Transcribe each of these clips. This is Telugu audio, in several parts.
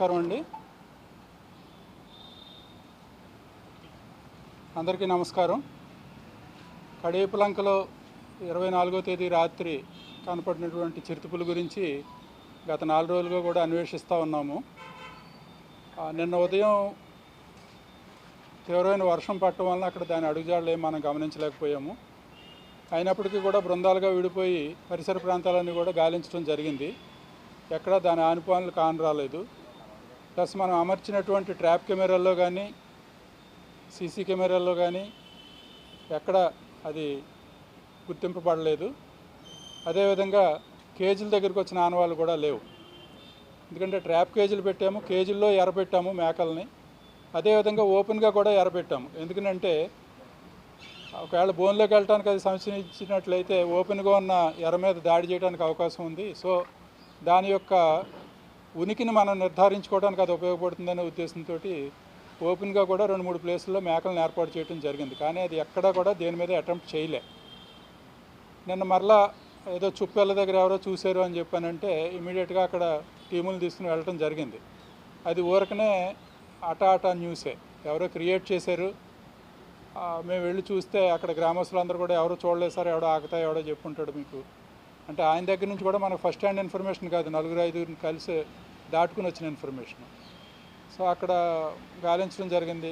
నమస్కారం అండి. అందరికీ నమస్కారం. కడేపులంకలో 24వ తేదీ రాత్రి కనపడినటువంటి చిరుతపులి గురించి గత 4 రోజులుగా కూడా అన్వేషిస్తూ ఉన్నాము. నిన్న ఉదయం తీవ్రమైన వర్షం పట్టడం వలన అక్కడ దాని అడుగుజాడలు ఏం మనం గమనించలేకపోయాము. అయినప్పటికీ కూడా బృందాలుగా విడిపోయి పరిసర ప్రాంతాలన్నీ కూడా గాలించడం జరిగింది. ఎక్కడ దాని ఆనుపానులు కానరాలేదు. ప్లస్ మనం అమర్చినటువంటి ట్రాప్ కెమెరాల్లో కానీ సీసీ కెమెరాల్లో కానీ ఎక్కడ అది గుర్తింపబడలేదు. అదేవిధంగా కేజీల దగ్గరికి వచ్చిన ఆనవాళ్ళు కూడా లేవు. ఎందుకంటే ట్రాప్ కేజీలు పెట్టాము, కేజీల్లో ఎరబెట్టాము మేకల్ని. అదేవిధంగా ఓపెన్గా కూడా ఎరబెట్టాము. ఎందుకంటే ఒకవేళ బోన్లోకి వెళ్ళడానికి అది సంశయించినట్లయితే ఓపెన్గా ఉన్న ఎర మీద దాడి చేయడానికి అవకాశం ఉంది. సో దాని యొక్క ఉనికిని మనం నిర్ధారించుకోవడానికి అది ఉపయోగపడుతుందనే ఉద్దేశంతో ఓపెన్గా కూడా 2-3 ప్లేసుల్లో మేకలను ఏర్పాటు చేయడం జరిగింది. కానీ అది ఎక్కడా కూడా దేని మీద అటెంప్ట్ చేయలే. నిన్న మరలా ఏదో చుప్పెళ్ళ దగ్గర ఎవరో చూశారు అని చెప్పానంటే ఇమీడియట్గా అక్కడ టీములు తీసుకుని వెళ్ళటం జరిగింది. అది ఊరకనే అటా న్యూసే, ఎవరో క్రియేట్ చేశారు. మేము వెళ్ళి చూస్తే అక్కడ గ్రామస్తులందరూ కూడా ఎవరో చూడలేదు సార్, ఎవడో ఆగుతా ఎవడో చెప్పుంటాడు మీకు అంటే ఆయన దగ్గర నుంచి కూడా మనకు ఫస్ట్ హ్యాండ్ ఇన్ఫర్మేషన్ కాదు, 4-5 కలిసి దాటుకుని వచ్చిన ఇన్ఫర్మేషన్. సో అక్కడ గాలించడం జరిగింది.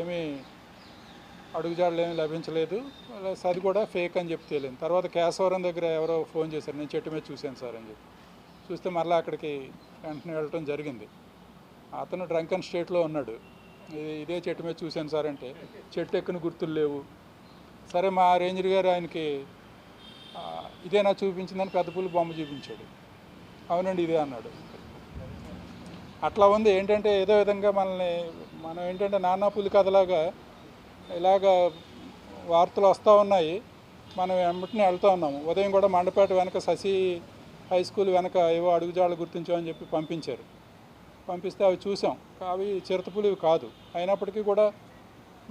ఏమీ అడుగుజాడలు ఏమీ లభించలేదు. అది కూడా ఫేక్ అని చెప్పి తేలింది. తర్వాత కేశవరం దగ్గర ఎవరో ఫోన్ చేశారు, నేను చెట్టు మీద చూశాను సార్ అని చెప్పి. చూస్తే మరలా అక్కడికి వెంటనే వెళ్ళటం జరిగింది. అతను డ్రంకన్ స్టేట్లో ఉన్నాడు. ఇదే చెట్టు మీద చూశాను సార్ అంటే చెట్టు ఎక్కిన గుర్తులు లేవు. సరే మా రేంజర్ గారు ఆయనకి ఇదే నాకు చూపించిందని పెద్ద పులి బొమ్మ చూపించాడు. అవునండి ఇదే అన్నాడు. అట్లా ఉంది. ఏంటంటే ఏదో విధంగా మనం ఏంటంటే నానా పులి కథలాగా ఇలాగ వార్తలు వస్తూ ఉన్నాయి, మనం వెంటనే వెళ్తూ ఉన్నాము. ఉదయం కూడా మండపేట వెనక శశి హై స్కూల్ వెనక ఏవో అడుగుజాడలు గుర్తించామని చెప్పి పంపిస్తే అవి చూసాం. అవి చిరుతపులివి కాదు. అయినప్పటికీ కూడా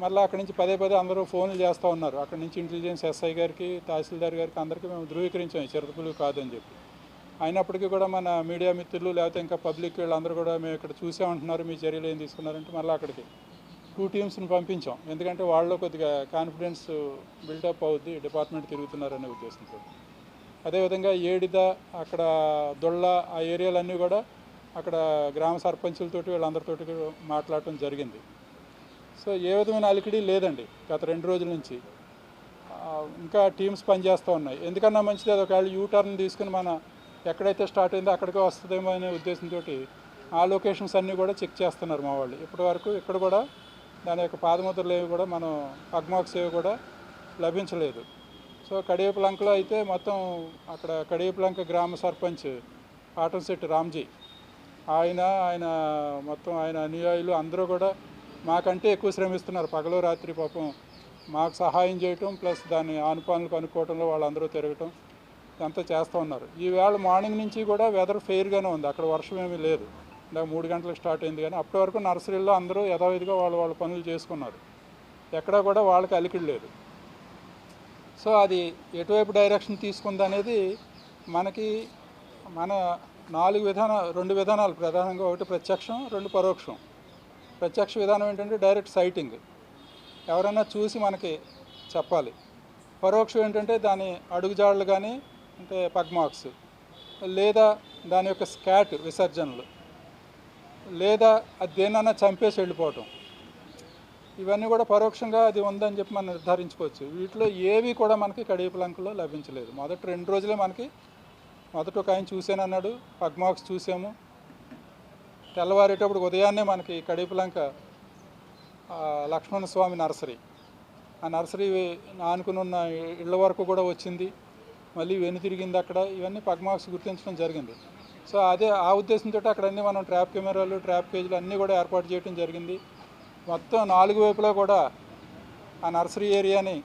మళ్ళీ అక్కడి నుంచి పదే అందరూ ఫోన్లు చేస్తూ ఉన్నారు. అక్కడి నుంచి ఇంటెలిజెన్స్ ఎస్ఐ గారికి, తహసీల్దార్ గారికి అందరికీ మేము ధృవీకరించాం చిరుతపులివి కాదని చెప్పి. అయినప్పటికీ కూడా మన మీడియా మిత్రులు లేకపోతే ఇంకా పబ్లిక్ వీళ్ళందరూ కూడా మేము ఇక్కడ చూసామంటున్నారు, మీ చర్యలు ఏం తీసుకున్నారంటే మళ్ళీ అక్కడికి 2 టీమ్స్ని పంపించాం. ఎందుకంటే వాళ్ళు కొద్దిగా కాన్ఫిడెన్స్ బిల్డప్ అవుద్ది, డిపార్ట్మెంట్ తిరుగుతున్నారనే ఉద్దేశంతో. అదేవిధంగా ఏడిద, అక్కడ దొళ్ళ, ఆ ఏరియాలన్నీ కూడా అక్కడ గ్రామ సర్పంచులతోటి వీళ్ళందరితోటి మాట్లాడటం జరిగింది. సో ఏ విధమైన అలికిడి లేదండి గత 2 రోజుల నుంచి. ఇంకా టీమ్స్ పనిచేస్తూ ఉన్నాయి. ఎందుకన్నా మంచిది అది ఒకవేళ యూటర్న్ తీసుకుని మన ఎక్కడైతే స్టార్ట్ అయిందో అక్కడికే వస్తుందేమో అనే ఉద్దేశంతో ఆ లొకేషన్స్ అన్నీ కూడా చెక్ చేస్తున్నారు మా వాళ్ళు. ఇప్పటి వరకు ఇక్కడ కూడా దాని యొక్క పాదముద్రలు ఏవి కూడా మనం పగ్మార్క్స్ ఏవి కూడా లభించలేదు. సో కడియపులంకలో అయితే మొత్తం అక్కడ కడియపులంక గ్రామ సర్పంచ్ ఆటంశెట్టి రామ్జీ ఆయన మొత్తం ఆయన అనుయాయులు అందరూ కూడా మాకంటే ఎక్కువ శ్రమిస్తున్నారు. పగలు రాత్రి పాపం మాకు సహాయం చేయటం ప్లస్ దాన్ని ఆనుపానులు కనుక్కోవడంలో వాళ్ళందరూ తిరగటం అంతా చేస్తూ ఉన్నారు. ఈవేళ మార్నింగ్ నుంచి కూడా వెదర్ ఫెయిర్గానే ఉంది. అక్కడ వర్షం ఏమీ లేదు. ఇందాక 3 గంటలకు స్టార్ట్ అయింది. కానీ అప్పటి వరకు నర్సరీల్లో అందరూ యథావిధిగా వాళ్ళ పనులు చేసుకున్నారు. ఎక్కడా కూడా వాళ్ళకి అలికిడి లేదు. సో అది ఎటువైపు డైరెక్షన్ తీసుకుందనేది మనకి మన 2 విధానాలు ప్రధానంగా, ఒకటి ప్రత్యక్షం, 2 పరోక్షం. ప్రత్యక్ష విధానం ఏంటంటే డైరెక్ట్ సైటింగ్, ఎవరైనా చూసి మనకి చెప్పాలి. పరోక్షం ఏంటంటే దాని అడుగుజాడలు కానీ అంటే పగ్మార్క్స్, లేదా దాని యొక్క స్కాట్ విసర్జనలు, లేదా అది దేనన్నా చంపేసి వెళ్ళిపోవటం. ఇవన్నీ కూడా పరోక్షంగా అది ఉందని చెప్పి మనం నిర్ధారించుకోవచ్చు. వీటిలో ఏవి కూడా మనకి కడియపులంకలో లభించలేదు. మొదటి 2 రోజులే మనకి మొదట ఒక ఆయన చూశానన్నాడు, పగ్మార్క్స్ చూసాము. తెల్లవారేటప్పుడు ఉదయాన్నే మనకి కడియపులంక లక్ష్మణస్వామి నర్సరీ, ఆ నర్సరీ ఆనుకుని ఉన్న ఇళ్ళ వరకు కూడా వచ్చింది, మళ్ళీ వెనుతిరిగింది అక్కడ. ఇవన్నీ పగ్మార్క్స్ గుర్తించడం జరిగింది. సో ఆ ఉద్దేశంతో అక్కడ అన్నీ మనం ట్రాప్ కెమెరాలు, ట్రాప్ కేజీలు అన్నీ కూడా ఏర్పాటు చేయడం జరిగింది. మొత్తం 4 వైపులా కూడా ఆ నర్సరీ ఏరియాని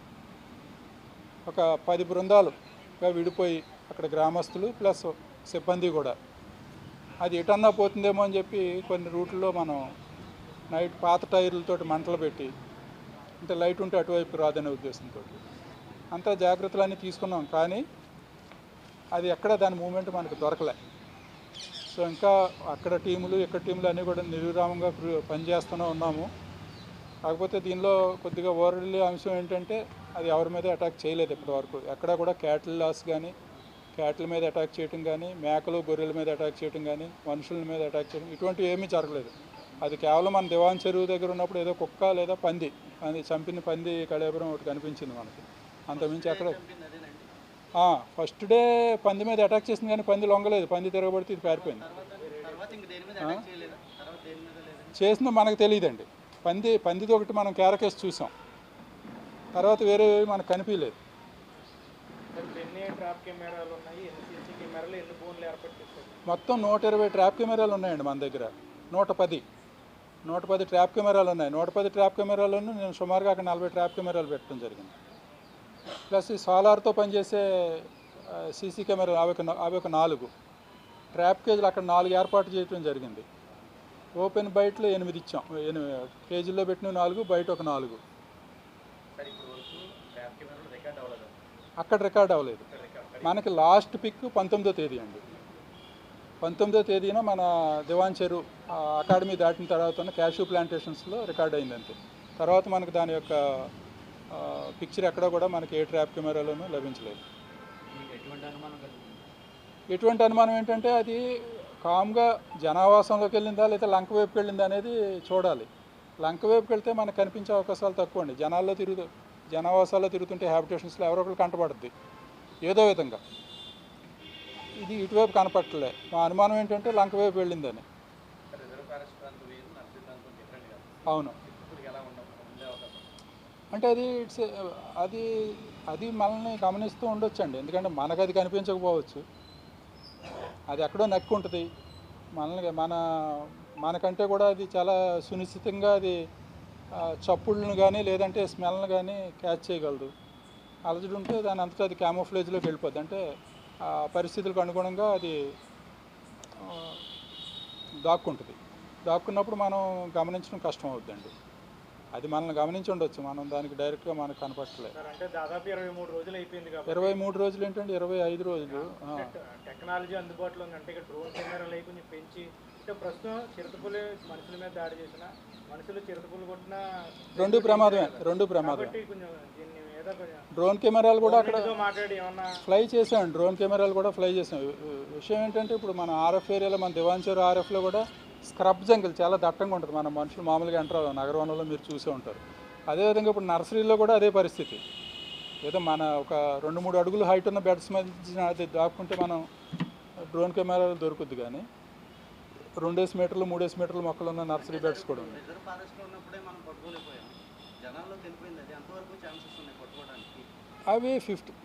ఒక 10 బృందాలుగా విడిపోయి అక్కడ గ్రామస్తులు ప్లస్ సిబ్బంది కూడా అది ఎటన్నా పోతుందేమో అని చెప్పి కొన్ని రూట్లలో మనం నైట్ పాత టైర్లతో మంటలు పెట్టి, అంటే లైట్ ఉంటే అటువైపు రాదనే ఉద్దేశంతో అంతా జాగ్రత్తలన్నీ తీసుకున్నాం. కానీ అది ఎక్కడ దాని మూమెంట్ మనకు దొరకలే. సో ఇంకా అక్కడ టీములు ఇక్కడ టీములు అన్నీ కూడా నిర్విరామంగా పనిచేస్తూనే ఉన్నాము. కాకపోతే దీనిలో కొద్దిగా ఓరల్లి అంశం ఏంటంటే అది ఎవరి మీద అటాక్ చేయలేదు ఇప్పటివరకు. ఎక్కడా కూడా క్యాటిల్ లాస్ కానీ, క్యాటిల్ మీద అటాక్ చేయడం కానీ, మేకలు గొర్రెల మీద అటాక్ చేయడం కానీ, మనుషుల మీద అటాక్ చేయడం ఇటువంటివి ఏమీ జరగలేదు. అది కేవలం మన దివాన్ చెరువు దగ్గర ఉన్నప్పుడు ఏదో కుక్క లేదా పంది, అది చంపిన పంది కళేబరం ఒకటి కనిపించింది మనకి. అంతకుమించి అక్కడ ఫస్ట్ డే పంది మీద అటాక్ చేసింది కానీ పంది లొంగలేదు, పంది తిరగబడితే ఇది పారిపోయింది. చేసిందో మనకు తెలియదండి. పందిది ఒకటి మనం క్యారకేసి చూసాం, తర్వాత వేరే మనకు కనిపించలేదు. మొత్తం 120 ట్రాప్ కెమెరాలు ఉన్నాయండి మన దగ్గర. 110 ట్రాప్ కెమెరాలు ఉన్నాయి. 110 ట్రాప్ కెమెరాలను నేను సుమారుగా అక్కడ 40 ట్రాప్ కెమెరాలు పెట్టడం జరిగింది. ప్లస్ ఈ సోలార్తో పనిచేసే సీసీ కెమెరాలు అవి ఒక 4 ట్రాప్ కేజీలు అక్కడ 4 ఏర్పాటు చేయడం జరిగింది. ఓపెన్ బయటలో 8 ఇచ్చాం. 8 కేజీల్లో పెట్టిన 4, బయట ఒక 4. అక్కడ రికార్డ్ అవ్వలేదు. మనకి లాస్ట్ పిక్ 19వ తేదీ అండి. 19వ తేదీన మన దివాన్ చెరువు అకాడమీ దాటిన తర్వాత ఉన్న క్యాష్యూ ప్లాంటేషన్స్లో రికార్డ్ అయింది అంతే. తర్వాత మనకు దాని యొక్క పిక్చర్ ఎక్కడ కూడా మనకి ఏ ట్రాప్ కెమెరాలోనూ లభించలేదు. ఎటువంటి అనుమానం ఏంటంటే అది కామ్గా జనావాసంలోకి వెళ్ళిందా లేదా లంక వైపుకి వెళ్ళిందా అనేది చూడాలి. లంక వైపుకి వెళ్తే మనకు కనిపించే అవకాశాలు తక్కువ అండి. జనావాసాల్లో తిరుగుతుంటే హ్యాబిటేషన్స్లో ఎవరో ఒకరు కంటపడుద్ది ఏదో విధంగా. ఇది ఇటువైపు కనపట్టలే. మా అనుమానం ఏంటంటే లంక వైపు వెళ్ళిందని. అవును, అంటే అది మనల్ని గమనిస్తూ ఉండొచ్చండి. ఎందుకంటే మనకు అది కనిపించకపోవచ్చు, అది ఎక్కడో నక్కి ఉంటుంది. మనకంటే కూడా అది చాలా సునిశ్చితంగా అది చప్పుళ్ళను కానీ లేదంటే స్మెల్ని కానీ క్యాచ్ చేయగలదు. అలజడి ఉంటే దాని అంతటా అది క్యామోఫ్లేజ్లోకి వెళ్ళిపోద్ది. అంటే ఆ పరిస్థితులకు అనుగుణంగా అది దాక్కుంటుంది. దాక్కున్నప్పుడు మనం గమనించడం కష్టం అవుతుందండి. అది మనల్ని గమనించి ఉండొచ్చు, మనం దానికి డైరెక్ట్గా మనకు కనపట్టలేదు. అంటే దాదాపు 23 రోజులు అయిపోయింది. 23 రోజులు ఏంటంటే 25 రోజులు. టెక్నాలజీ అందుబాటులో ఉంది. అంటే ఇక్కడ డ్రోన్ కెమెరాలు అయి కొంచెం పెంచి, అంటే ప్రస్తుతం చిరుతపులి మనుషుల మీద దాడి చేసిన, మనుషులు చిరుతపులు కొట్టిన రెండు ప్రమాదమే. డ్రోన్ కెమెరాలు కూడా అక్కడ ఫ్లై చేసాం. డ్రోన్ కెమెరాలు కూడా ఫ్లై చేసాం. విషయం ఏంటంటే ఇప్పుడు మన ఆర్ఎఫ్ ఏరియాలో, మన దివాన్ చెరువు ఆర్ఎఫ్లో కూడా స్క్రబ్ జంగిల్ చాలా దట్టంగా ఉంటుంది. మన మనుషులు మామూలుగా ఎంటర్ అవ్వాలి, నగరంలో మీరు చూసే ఉంటారు. అదేవిధంగా ఇప్పుడు నర్సరీలో కూడా అదే పరిస్థితి. ఏదో మన ఒక 2-3 అడుగులు హైట్ ఉన్న బెడ్స్ మధ్య అది దాక్కుంటే మనం డ్రోన్ కెమెరాలు దొరుకుద్ది. కానీ 2 మీటర్లు 3 మీటర్ల మొక్కలు ఉన్న నర్సరీ బెడ్స్ కూడా ఉన్నాయి. అవి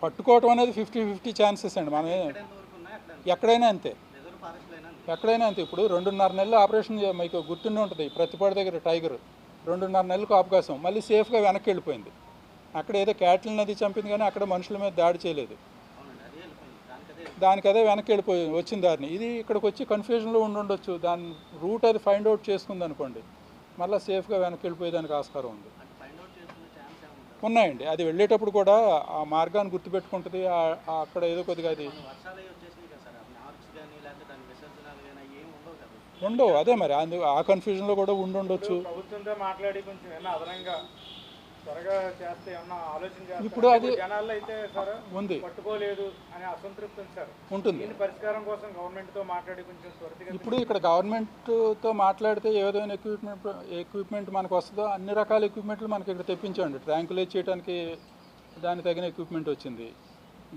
పట్టుకోవటం అనేది 50-50 ఛాన్సెస్ అండి. మనం ఎక్కడైనా అంతే. ఇప్పుడు 2.5 నెలలు ఆపరేషన్ మీకు గుర్తుండి ఉంటుంది. ప్రతిపాడు దగ్గర టైగర్ 2.5 నెలలకు అవకాశం, మళ్ళీ సేఫ్గా వెనక్కి వెళ్ళిపోయింది. అక్కడ ఏదో క్యాటిల్ నది చంపింది కానీ అక్కడ మనుషుల మీద దాడి చేయలేదు. దానికి అదే వెనక్కి వెళ్ళిపోయి వచ్చిన దారిని. ఇది ఇక్కడికి వచ్చి కన్ఫ్యూజన్లో ఉండొచ్చు. దాని రూట్ అది ఫైండ్ అవుట్ చేసుకుంది అనుకోండి, మళ్ళీ సేఫ్గా వెనక్కి వెళ్ళిపోయేదానికి ఆస్కారం ఉంది. ఉన్నాయండి. అది వెళ్ళేటప్పుడు కూడా ఆ మార్గాన్ని గుర్తుపెట్టుకుంటుంది. అక్కడ ఏదో కొద్దిగా అది ఉండవు. అదే మరి ఆ కన్ఫ్యూజన్లో కూడా ఉండొచ్చు. ప్రభుత్వంతో మాట్లాడి కొంచెం అదనంగా త్వరగా చేస్తే ఏమన్నా ఆలోచన ఇప్పుడు అది జనాల్లో అయితే సార్ ఉంది, పట్టుకోలేదు అనే అసంతృప్తి ఉంది సార్. ఉంటుంది. దీని పరిష్కారం కోసం గవర్నమెంట్తో మాట్లాడి కొంచెం త్వరగా. ఇప్పుడు ఇక్కడ గవర్నమెంట్తో మాట్లాడితే ఏ విధమైన ఎక్విప్మెంట్ మనకు వస్తుందో అన్ని రకాల ఎక్విప్మెంట్లు మనకి ఇక్కడ తెప్పించండి. ట్యాంకులేజ్ చేయడానికి దానికి తగిన ఎక్విప్మెంట్ వచ్చింది.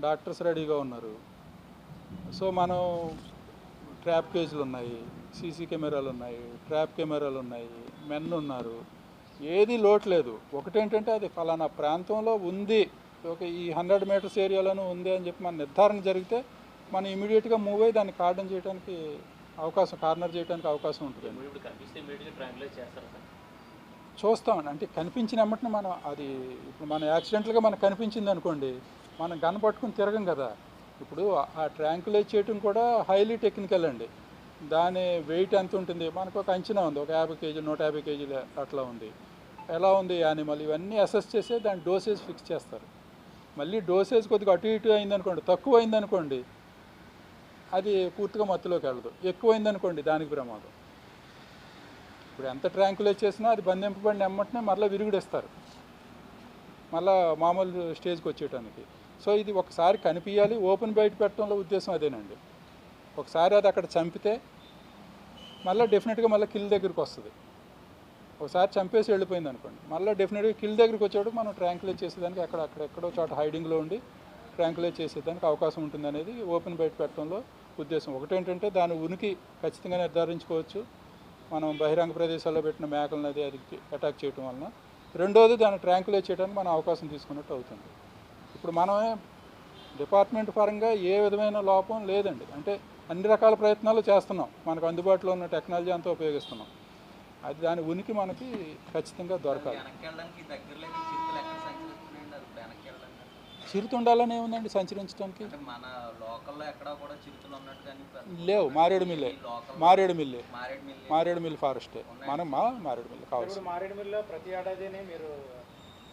డాక్టర్స్ రెడీగా ఉన్నారు. సో మనం ట్రాప్ కేజీలు ఉన్నాయి, సీసీ కెమెరాలు ఉన్నాయి, ట్రాప్ కెమెరాలు ఉన్నాయి, మెన్ ఉన్నారు. ఏది లోటు లేదు. ఒకటేంటంటే అది ఫలానా ప్రాంతంలో ఉంది, ఈ 100 మీటర్స్ ఏరియాలోనూ ఉంది అని చెప్పి మన నిర్ధారణ జరిగితే మనం ఇమీడియట్గా మూవ్ అయ్యి దాన్ని కార్నర్ చేయడానికి అవకాశం ఉంటుంది. చూస్తామండి. అంటే కనిపించిన వెంటనే మనం అది ఇప్పుడు మన యాక్సిడెంట్గా మనకు కనిపించింది అనుకోండి, మనం గన్ పట్టుకుని తిరగం కదా. ఇప్పుడు ఆ ట్యాంకులేజ్ చేయటం కూడా హైలీ టెక్నికల్ అండి. దాని వెయిట్ ఎంత ఉంటుంది మనకు ఒక అంచనా ఉంది. ఒక 50 కేజీలు 150 కేజీలు అట్లా ఉంది. ఎలా ఉంది యానిమల్, ఇవన్నీ అసెస్ చేసి దాని డోసేజ్ ఫిక్స్ చేస్తారు. మళ్ళీ డోసేజ్ కొద్దిగా అటు ఇటు అయిందనుకోండి, తక్కువ అయిందనుకోండి, అది పూర్తిగా మత్తులోకి వెళ్ళదు. ఎక్కువైందనుకోండి దానికి ప్రమాదం. ఇప్పుడు ఎంత ట్యాంకులు చేసినా అది బంధింపబడిన ఎమ్మటనే మళ్ళీ విరుగుడిస్తారు, మళ్ళీ మామూలు స్టేజ్కి వచ్చేయడానికి. సో ఇది ఒకసారి కనిపించాలి, ఓపెన్ బయట పెట్టడంలో ఉద్దేశం అదేనండి. ఒకసారి అది అక్కడ చంపితే మళ్ళీ డెఫినెట్గా మళ్ళీ కిల్ దగ్గరికి వస్తుంది. ఒకసారి చంపేసి వెళ్ళిపోయింది అనుకోండి, మళ్ళీ డెఫినెట్గా కిల్ దగ్గరికి వచ్చేటప్పుడు మనం ట్రాంకులేట్ చేసేదానికి అక్కడెక్కడో చోట హైడింగ్లో ఉండి ట్రాంకులేట్ చేసేదానికి అవకాశం ఉంటుంది అనేది ఓపెన్ బయట పెట్టడంలో ఉద్దేశం. ఒకటేంటంటే దాని ఉనికి ఖచ్చితంగా నిర్ధారించుకోవచ్చు మనం బహిరంగ ప్రదేశాల్లో పెట్టిన మేకలను అది అటాక్ చేయడం వలన. రెండోది దాన్ని ట్రాంకులేట్ చేయడానికి మనం అవకాశం తీసుకున్నట్టు అవుతుంది. ఇప్పుడు మనమే డిపార్ట్మెంట్ పరంగా ఏ విధమైన లోపం లేదండి, అంటే అన్ని రకాల ప్రయత్నాలు చేస్తున్నాం, మనకు అందుబాటులో ఉన్న టెక్నాలజీ అంతా ఉపయోగిస్తున్నాం. అది దాని ఉనికి మనకి ఖచ్చితంగా దొరకాలి. చిరుత ఉండాలని ఏముందండి సంచరించడానికి? లేవు, మారేడుమిల్లి ఫారెస్టే మనం మారేడుమిల్లి కావచ్చు. మారేడుమిల్లిలో ప్రతి ఏడాదినే మీరు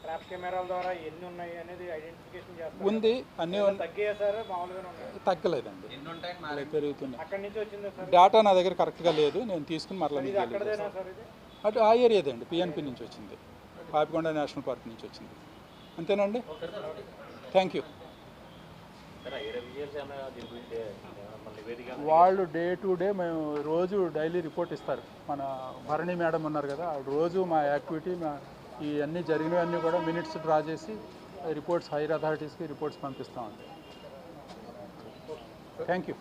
ట్రాప్ కెమెరాల ద్వారా ఎన్ని ఉన్నాయి అనేది ఐడెంటిఫికేషన్ చేస్తారు. ఉంది, అన్నీ తగ్గాయా సార్? మామూలుగానే ఉన్నాయి? తగ్గలేదండి, పెరుగుతున్నాయి. అక్కడి నుంచి వచ్చిందా సార్? డేటా నా దగ్గర కరెక్ట్గా లేదు, నేను తీసుకుని మరలా అక్కడదేనా సార్ ఇది? అటు ఆ ఏరియాదండి, పిఎన్పి నుంచి వచ్చింది, పాపికొండ నేషనల్ పార్క్ నుంచి వచ్చింది. అంతేనండి, థ్యాంక్ యూ. వాళ్ళు డే టు డే మేము రోజు డైలీ రిపోర్ట్ ఇస్తారు. మన భరణి మేడం ఉన్నారు కదా, రోజు మా యాక్టివిటీ ఇవన్నీ జరిగినవన్నీ కూడా మినిట్స్ డ్రా చేసి రిపోర్ట్స్ హైయర్ అథారిటీస్కి రిపోర్ట్స్ పంపిస్తామండి. Thank you.